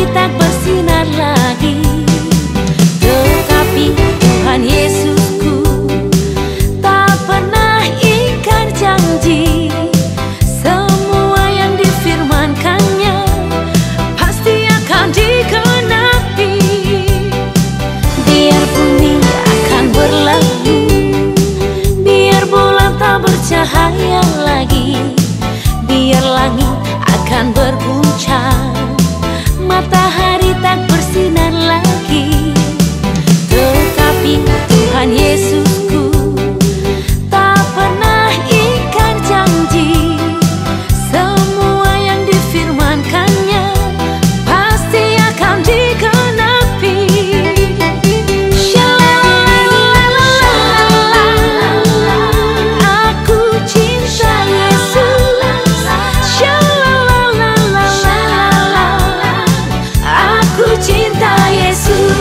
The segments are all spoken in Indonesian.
matahari tak bersinar lagi. Tetapi Tuhan Yesusku tak pernah ingkar janji. Semua yang difirmankannya pasti akan digenapi. Biar bumi akan berlalu, biar bulan tak bercahaya lagi, biar langit akan berguncang, matahari tak bersinar lagi. Tetapi Tuhan Yesusku tak pernah ingkar janji. Semua yang difirmankannya pasti akan digenapi. Aku cinta Yesus. Aku cinta Yesus.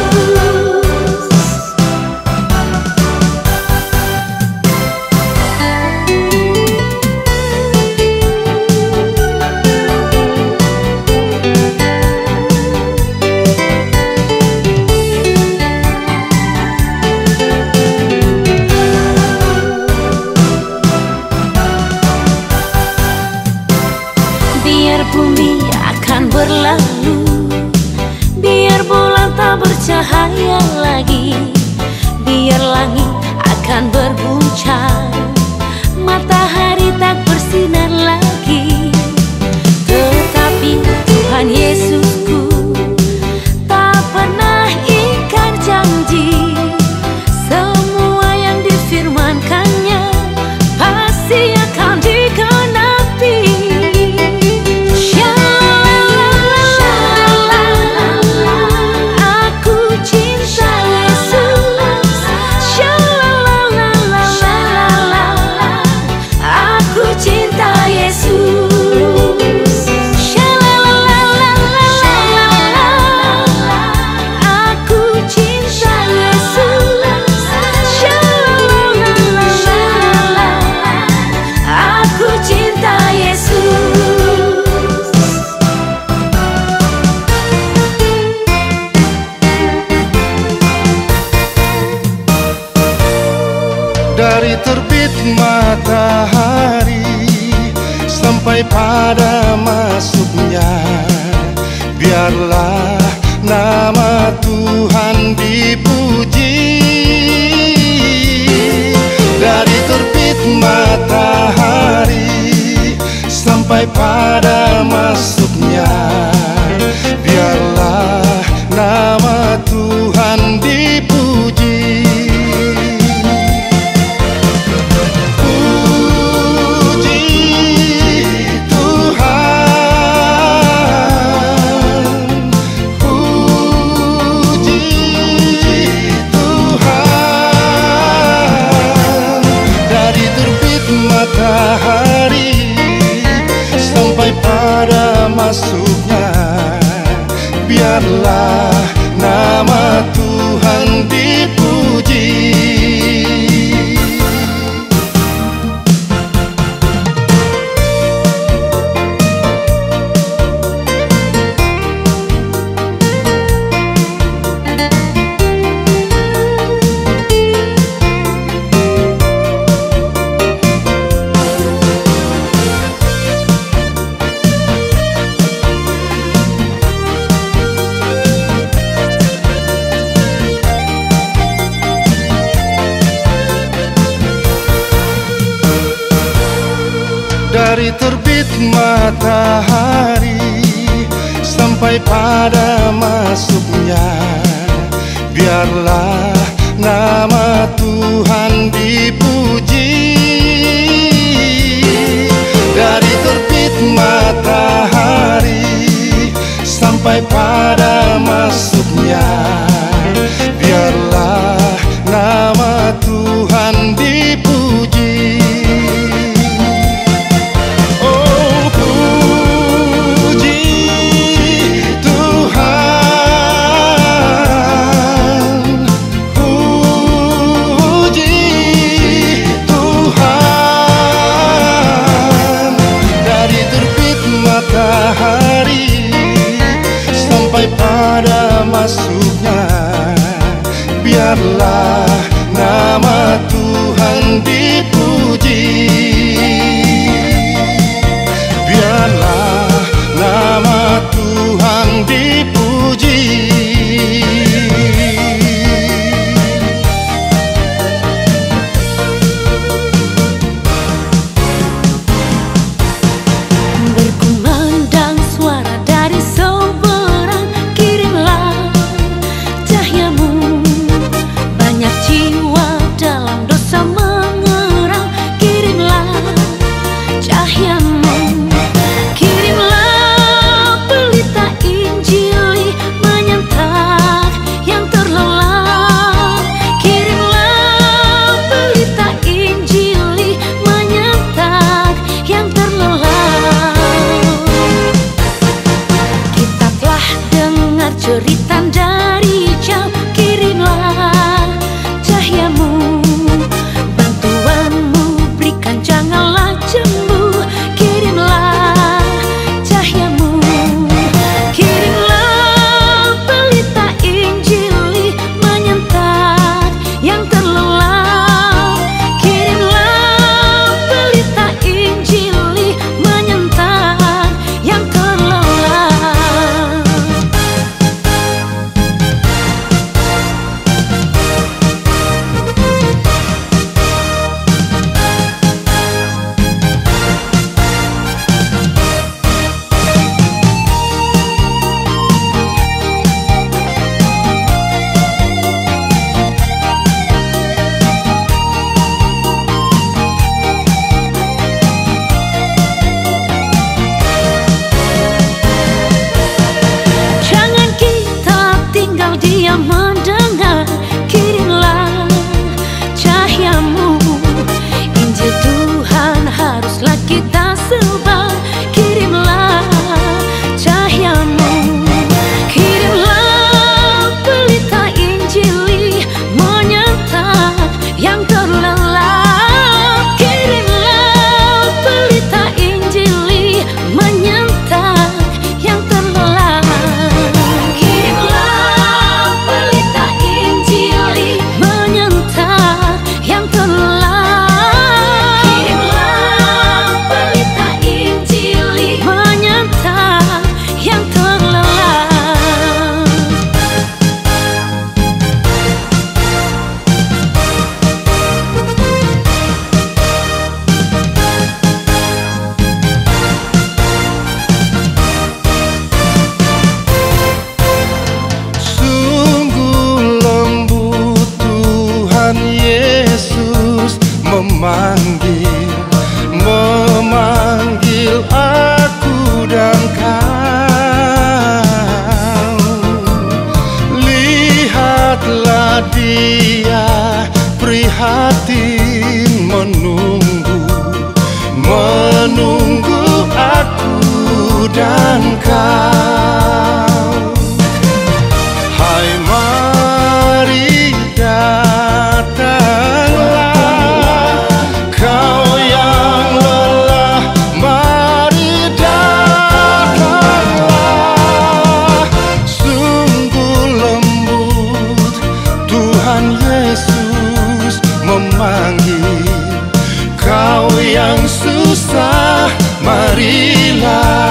Biar bumi akan berlalu, biar bulan tak bercahaya lagi, biar langit akan berguncang, matahari tak bersinar lagi. Tetapi Tuhan Yesusku tak pernah ingkar janji. Semua yang difirmankannya pasti akan digenapi. Dari terbit matahari sampai pada masuknya, biarlah nama Tuhan dipuji. Dari terbit matahari sampai pada masuknya, biarlah nama Tuhan dipuji. Matahari sampai pada masuknya, biarlah nama Tuhan dipuji. Dari terbit matahari sampai pada masuknya, biarlah nama Tuhan dipuji. Dari terbit matahari sampai pada masuknya, biarlah nama Tuhan dipuji. Tuhan hati menunggu aku dan kau. Hai, mari datanglah kau yang lelah, mari datanglah. Sungguh lembut Tuhan Yesus memanggil kau yang susah, marilah.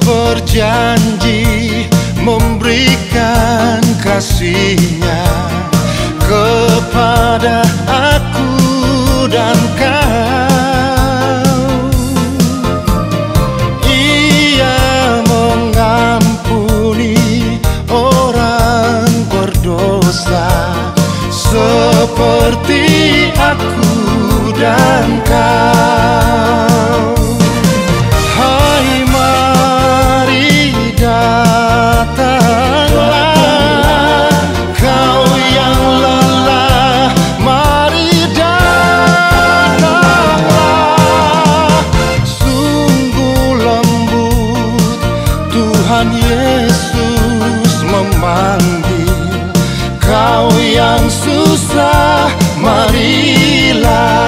Berjanji memberikan kasih-Nya kepada aku dan kau. Ia mengampuni orang berdosa seperti aku dan kau. Datanglah kau yang lelah, mari datanglah. Sungguh lembut Tuhan Yesus memanggil kau yang susah, marilah.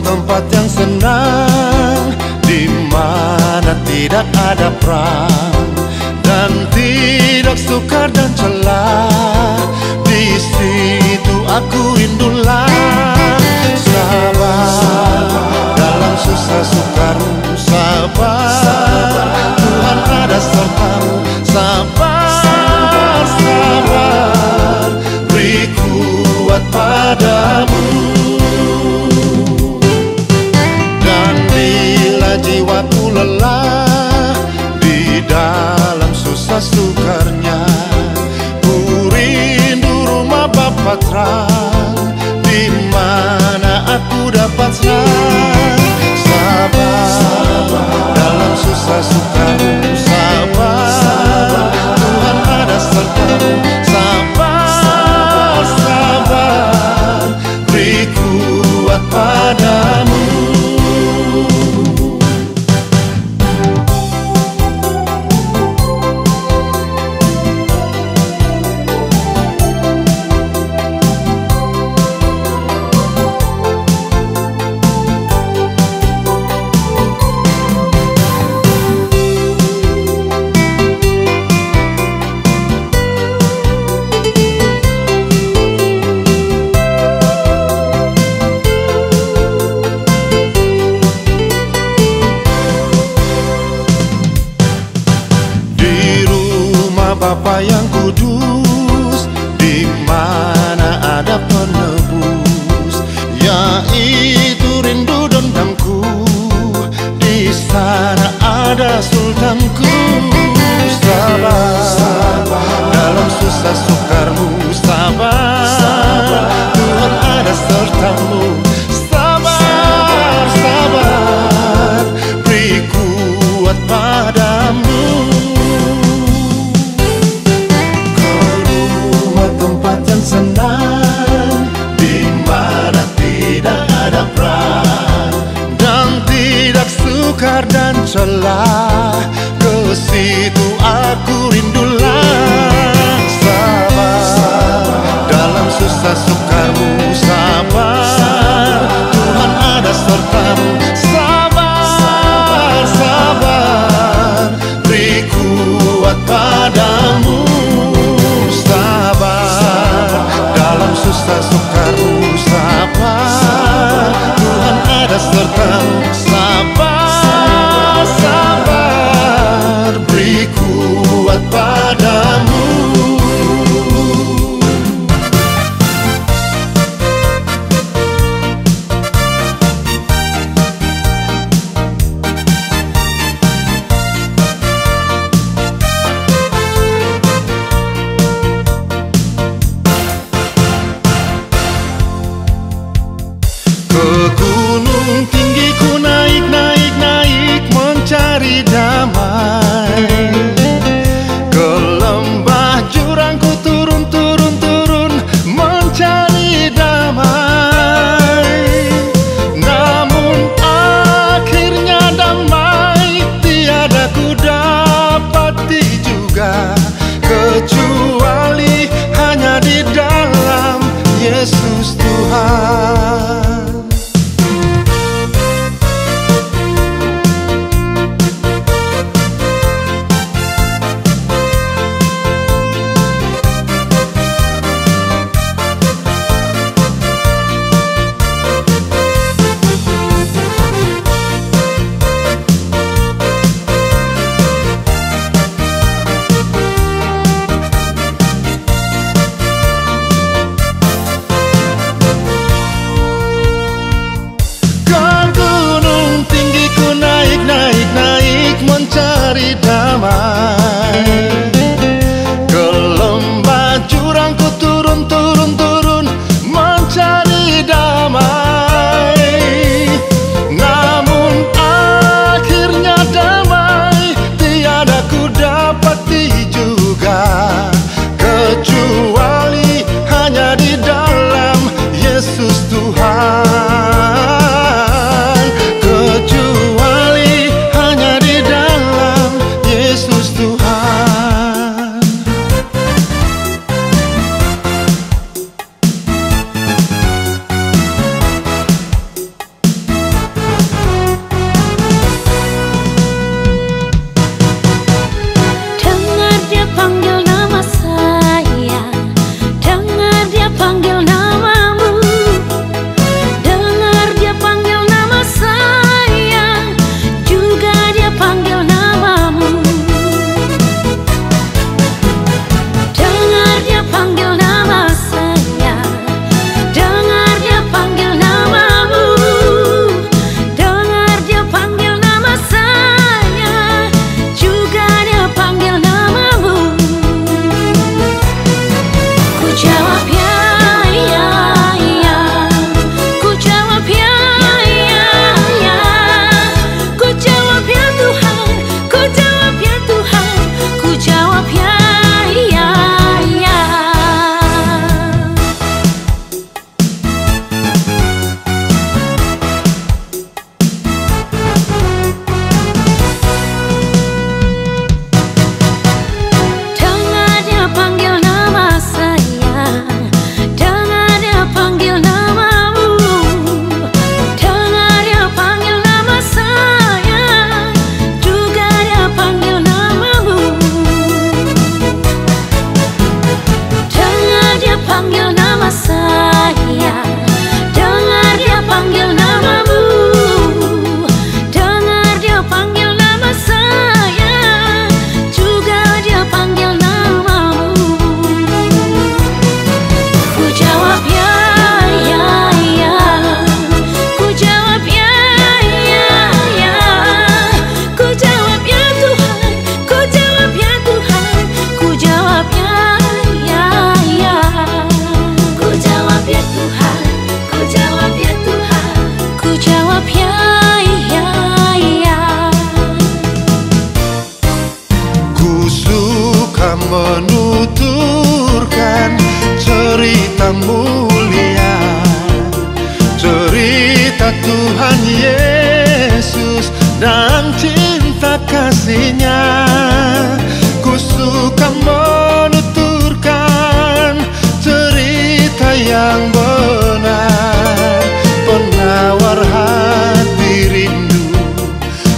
tempat yang senang, di mana tidak ada perang dan tidak sukar dan celah. Di situ aku rindulah sabar. susah sukarmu, sabar, Tuhan ada sertamu. Sabar, sabar, beri kuat padamu. Dan bila jiwaku lelah di dalam susah sukarnya, ku rindu rumah Bapa terang, di mana aku dapat senang. Sabar, dalam susah sukamu, sabar, Tuhan ada sertamu. Sabar, sabar, beri kuat padamu. Bapa yang kudus, di mana ada penebus, yaitu rindu dendamku. Di sana ada sultanku. Sabar, dalam susah sukarmu, sabar, Tuhan ada sertamu. Sabar, sabar, beri kuat padamu. Senang, di mana tidak ada perang dan tidak sukar dan celah, ke situ aku rindulah. Sabar, dalam susah sukarmu, sabar, Tuhan ada sertamu. Sabar, sabar, beri kuat padamu. Susah sukarmu, sabar, Tuhan ada sertamu. Sabar, sabar, beri kuat padamu. Ke gunung tinggi ku naik, naik, naik mencari damai. Ke lembah jurang ku turun, turun, turun mencari damai. Namun akhirnya damai tiada ku dapati juga, kecuali hanya di dalam Yesus Tuhan. Mencari damai, ke lembah jurang ku turun, turun, turun mencari damai. Namun akhirnya damai tiada ku dapati juga, kecuali hanya di dalam Yesus Tuhan. Kecuali hanya di dalam Yesus menuturkan cerita mulia, cerita Tuhan Yesus dan cinta kasih-Nya. Ku suka menuturkan cerita yang benar, penawar hati rindu,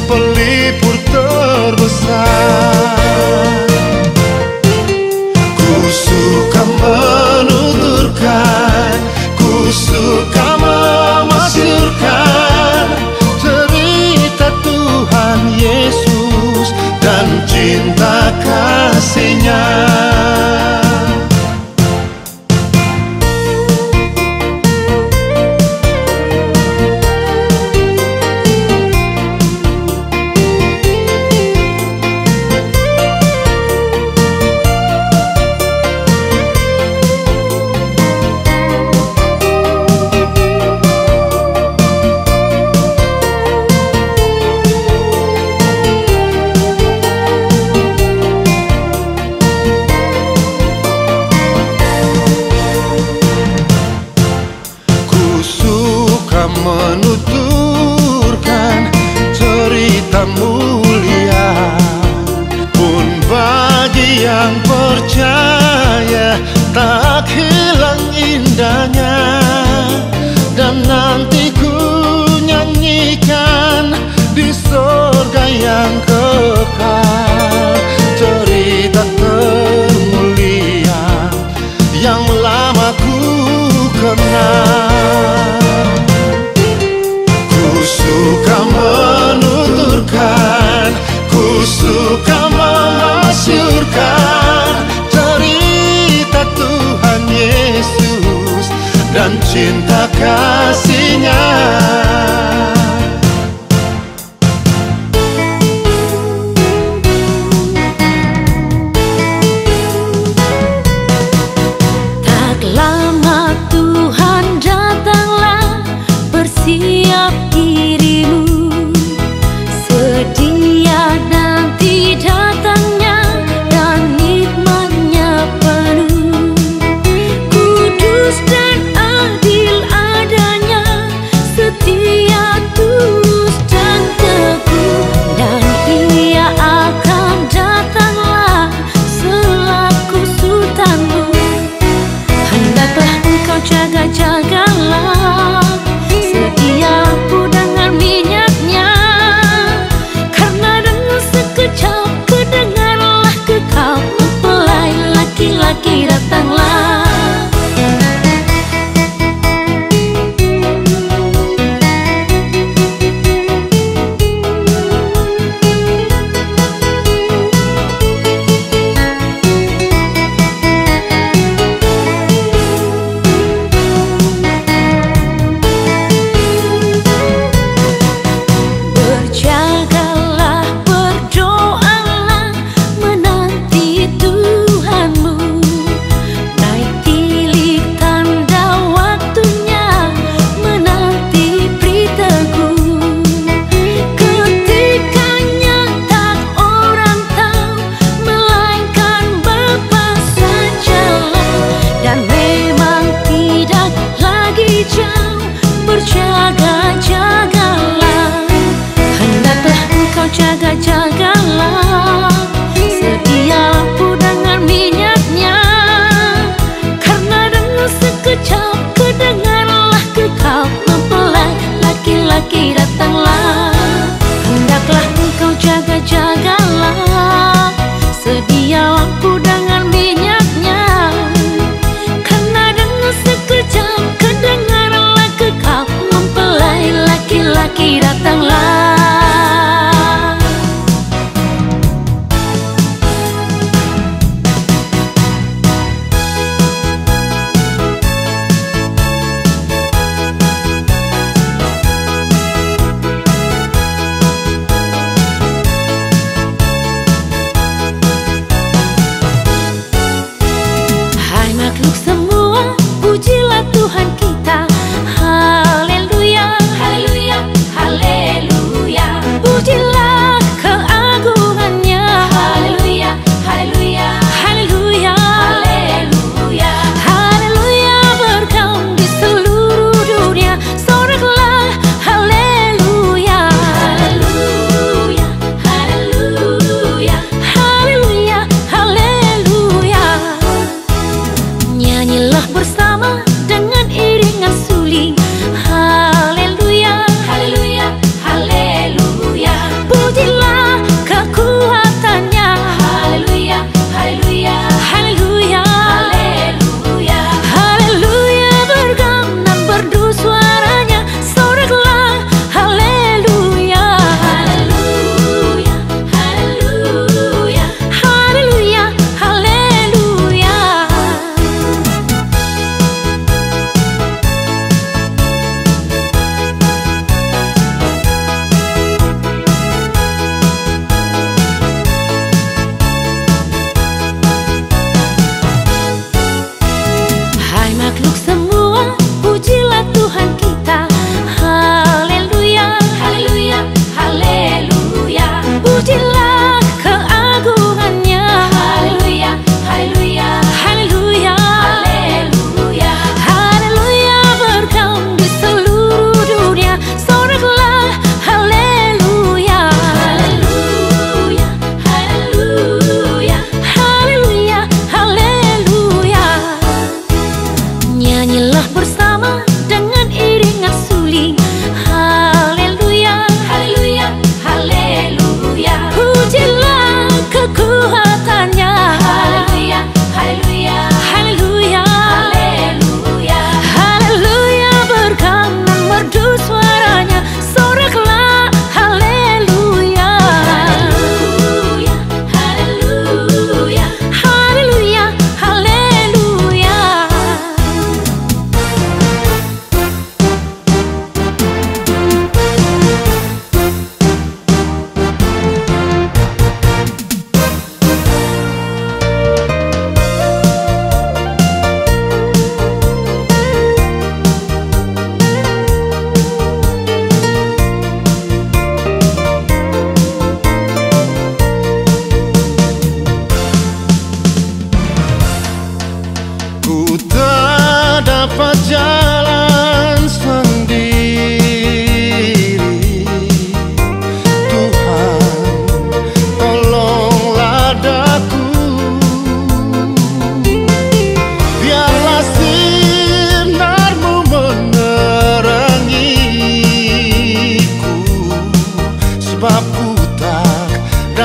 pelipur terbesar. Ku suka menuturkan, ku suka memasyurkan cerita Tuhan Yesus dan cinta kasih-Nya. Menuturkan cerita mulia, pun bagi yang percaya tak hilang indahnya. Dan nanti ku nyanyikan di surga yang kekal cerita termulia yang lama ku kenal. Suka menuturkan, ku suka memasyurkan cerita Tuhan Yesus dan cinta kasih-Nya. Tak lama Tuhan datanglah, bersiap dirimu, sedia nanti datangnya dan nikmatnya penuh. Kudus dan adil adanya, setia, tulus dan teguh, dan Ia akan datanglah selaku sultanmu. Hendaklah engkau jaga-jagalah, sedia lampu dengan minyaknya, karena dengan sekejap kedengarlah kekal mempelai laki-laki datanglah. Jaga-jagalah, sedia lampu dengan minyaknya, karena dengan sekejap kedengarlah kekal mempelai laki-laki datanglah. Hendaklah engkau jaga-jagalah, sedia lampu dengan minyaknya, karena dengan sekejap kedengarlah kekal mempelai laki-laki datanglah.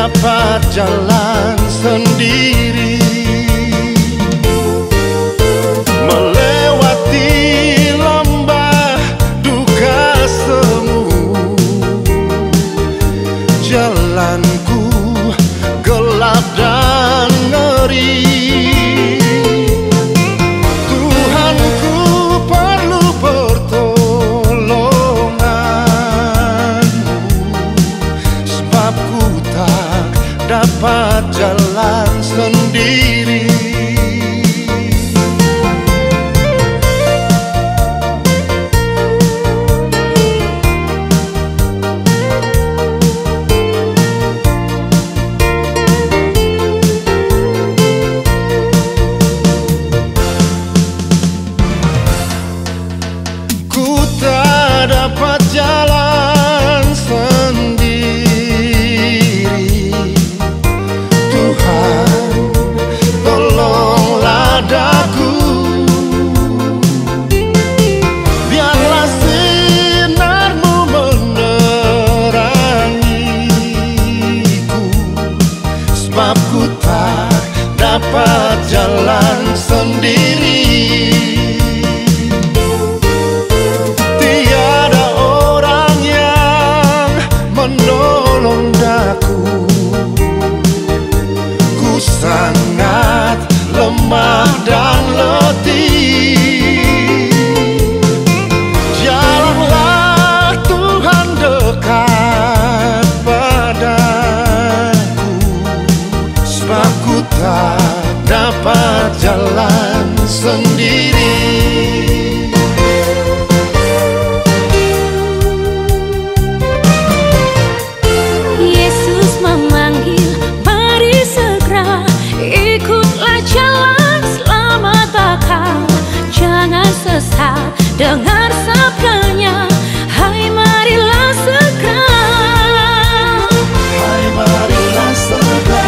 dapat jalan sendiri, melewati lembah duka semu. Jalanku gelap dan ngeri, Tuhanku perlu pertolonganmu, sebab ku tak dapat jalan sendiri. Dapat jalan sendiri, Tuhan tolonglah daku, biarlah sinar-Mu menerangiku, sebab ku tak dapat jalan sendiri. Sangat lemah dan letih, jalanlah Tuhan dekat padaku, sebab ku tak dapat jalan sendiri. Dengar sabdanya, hai marilah segera, hai marilah segera.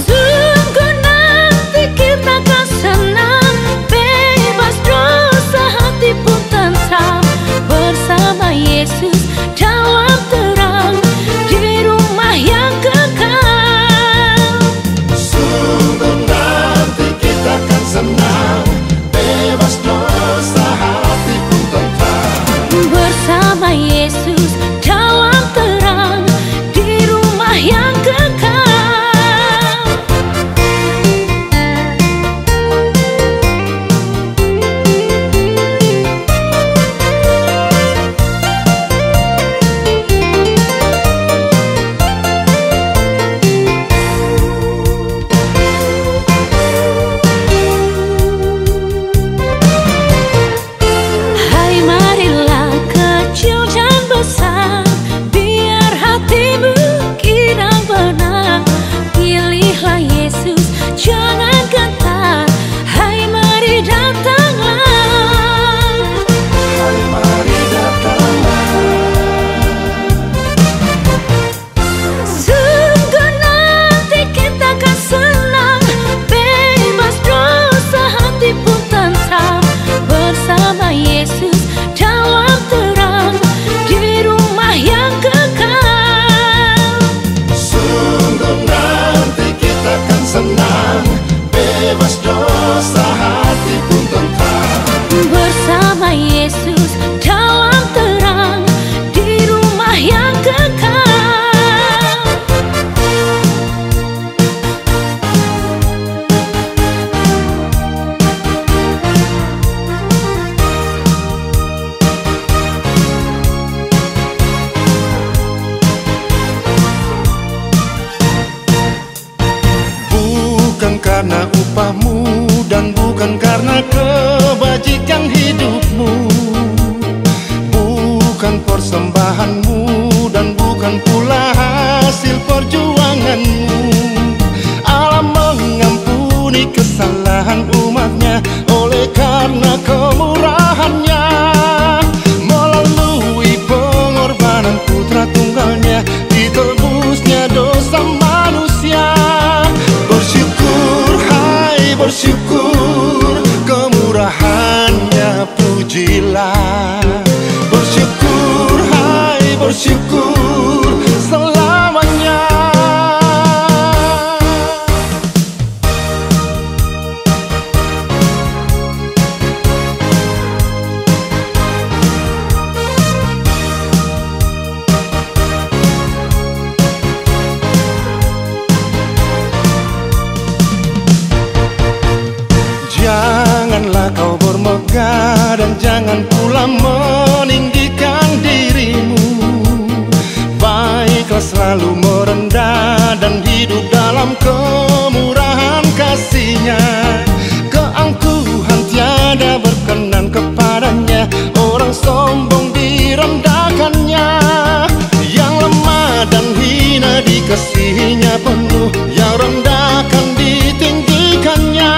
Sungguh nanti kita akan senang, bebas dosa, hati pun tentram, bersama Yesus dalam terang, di rumah yang kekal. Sungguh nanti kita akan senang, bebas dosa, hati pun tentram, bersama Yesus dalam terang, di rumah yang kekal. senang, bebas dosa, hati pun tentram. Bersama Yesus dalam terang, di rumah yang kekal. Bukan karena upahmu dan bukan karena kebajikan hidupmu, bukan persembahanmu dan bukan pula hasil perjuanganmu. Allah mengampuni kesalahan umatnya oleh karena kemurahannya, melalui pengorbanan putra tunggalnya, ditebusnya dosa manusia. Bersyukur kemurahannya, pujilah. Bersyukur, hai bersyukur. bersyukur selamanya. Janganlah kau bermegah dan jangan pula meninggikan dirimu. Baiklah selalu merendah dan hidup dalam kemurahan kasih-Nya. Keangkuhan tiada berkenan kepadanya, orang sombong direndahkannya. Yang lemah dan hina dikasihinya penuh, yang rendah akan ditinggikannya.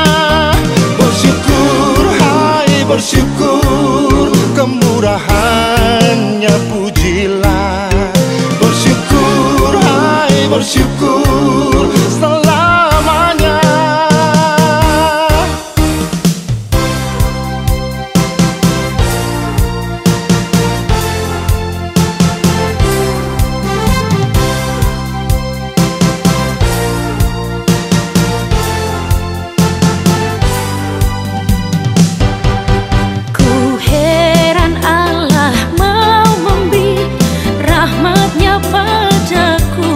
Bersyukur kemurahannya pujilah. Bersyukur, hai bersyukur selamanya. Padaku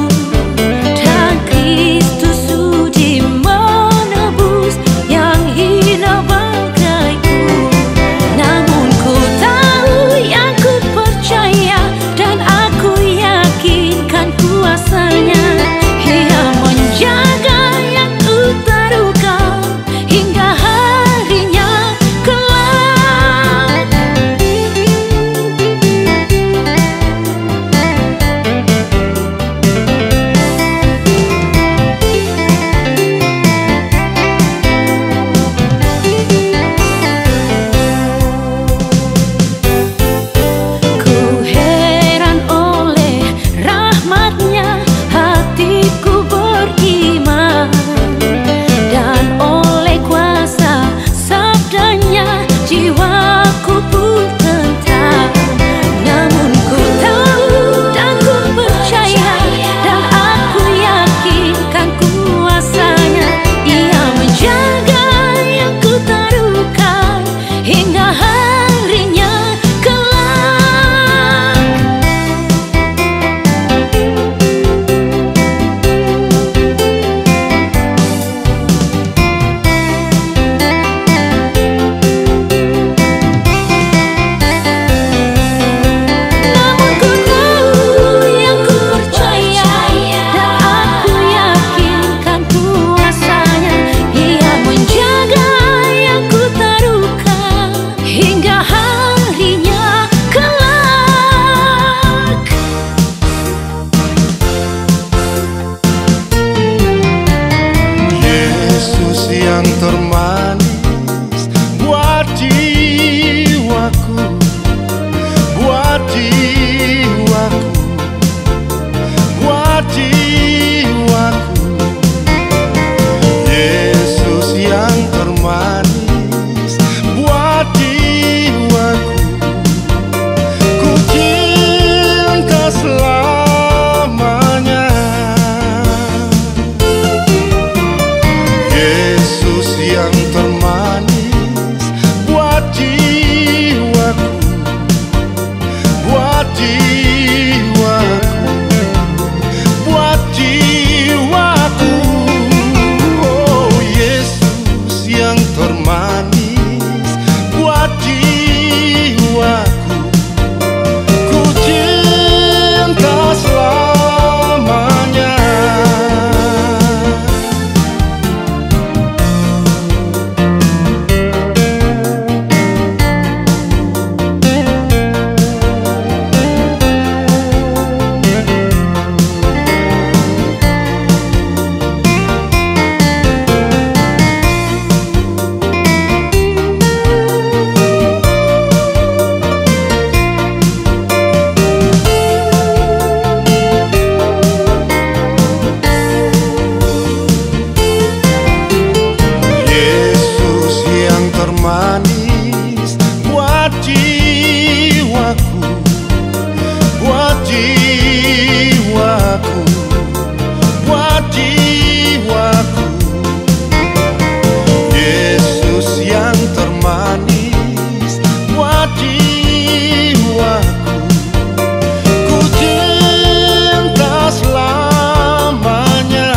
jiwaku, buat jiwaku. Yesus yang termanis buat jiwaku, ku cinta selamanya.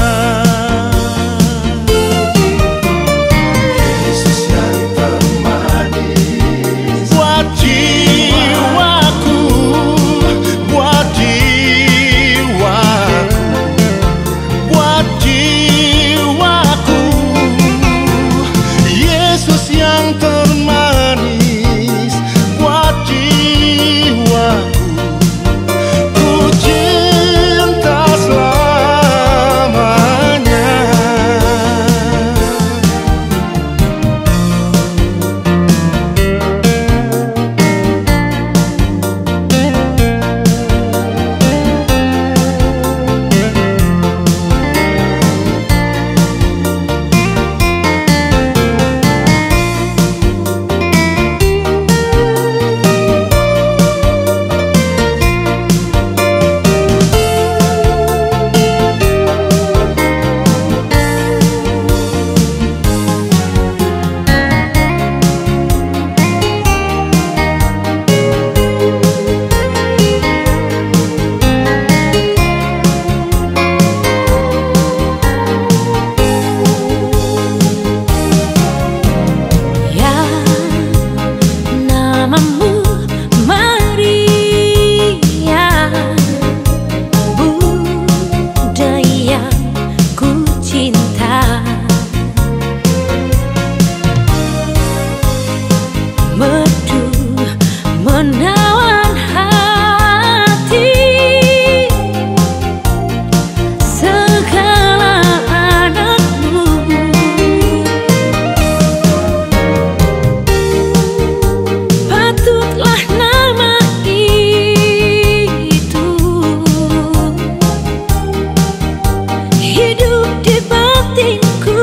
Yesus yang termanis buat jiwaku, buat jiwaku, buat jiwaku. Yesus yang termanis buat jiwaku, ku cinta selamanya. Menawan hati segala anakmu, patutlah nama itu hidup di batinku.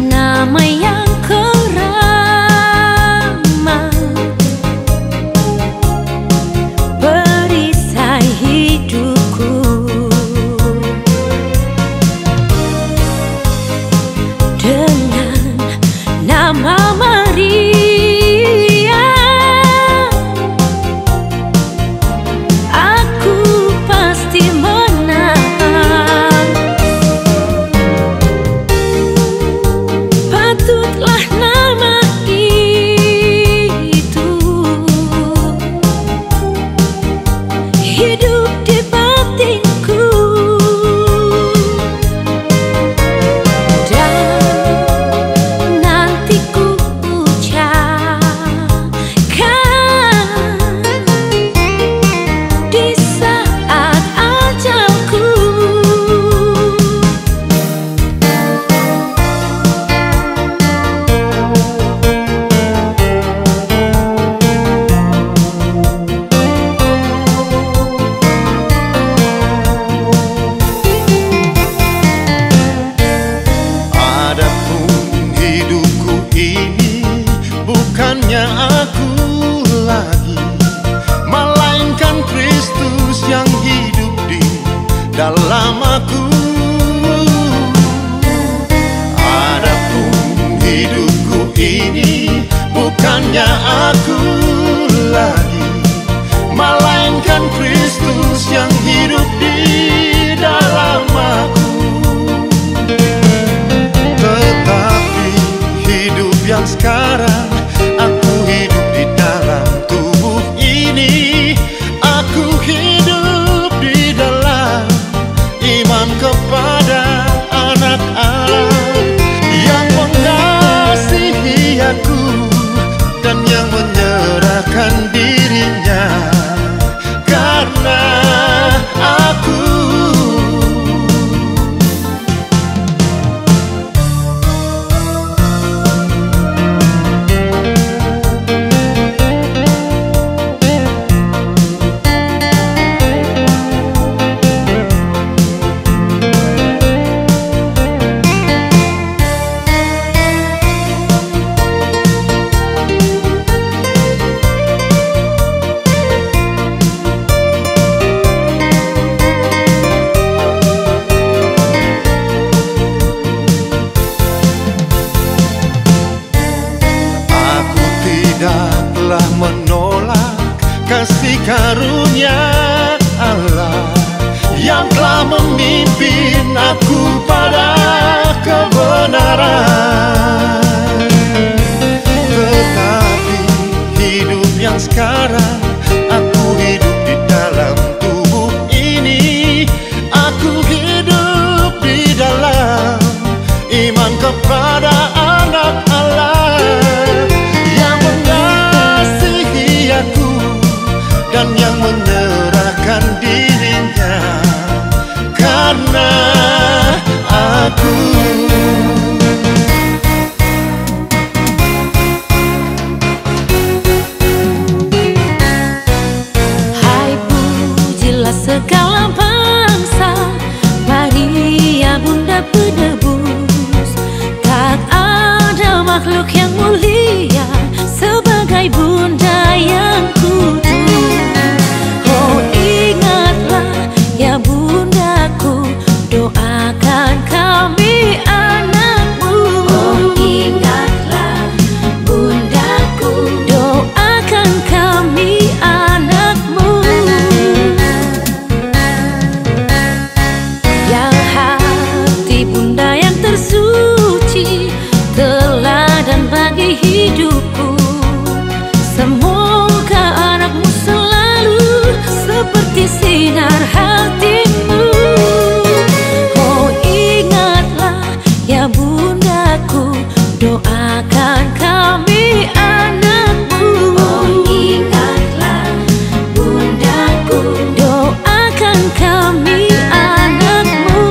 Nama yang keramat, perisai hidupku, dengan nama Maria aku pasti menang. Patutlah nama itu hidup di batinku, dan nanti ku ucapkan di saat ajalku. Bukannya aku lagi, melainkan Kristus yang hidup di dalam aku. Adapun hidupku ini bukannya aku lagi, melainkan Kristus yang hidup di dalam aku. Tetapi hidup yang sekarang aku hidup di dalam karunia Allah yang telah memimpin aku pada kebenaran. Tetapi hidup yang sekarang, aku hidup di dalam tubuh ini. Aku hidup di dalam iman kepada anak Allah yang mengasihi aku dan yang menyerahkan dirinya karena aku. Hai pujilah segala bangsa, Maria Bunda penebus. Tak ada makhluk yang mulia sebagai Bunda yang kudus. Oh ingatlah ya Bundaku, doakan kami anakmu. Oh ingatlah Bundaku, doakan kami anakmu. Yang hati Bunda yang tersuci, teladan bagi hidupku. Semoga anakmu selalu seperti sinar hatimu. Oh ingatlah ya Bundaku, doakan kami anakmu. Oh ingatlah Bundaku, doakan kami anakmu.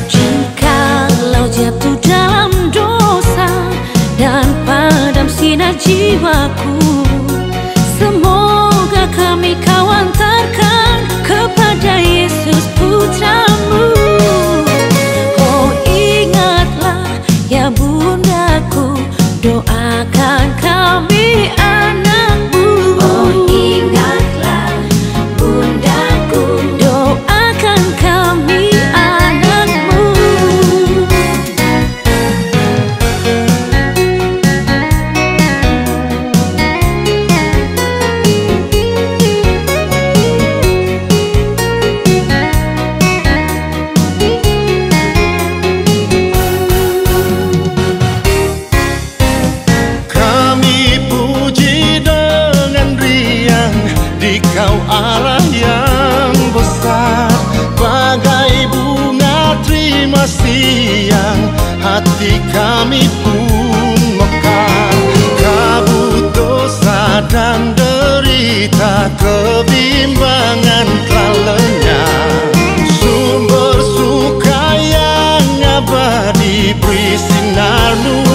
Jikalau jatuh dalam dosa dan padam sinar jiwaku, semoga kami kau antarkan kepada Yesus Putramu. Oh ingatlah ya Bundaku, doakan kami anakmu. Oh ingatlah Bundaku, doakan kami anakmu. Kami puji dengan riang di Kau Allah yang besar, bagai bunga terima siang hati kami pun mekar. Kabut dosa dan derita, kebimbangan telah lenyap. Sumber suka yang abadi beri sinar-Mu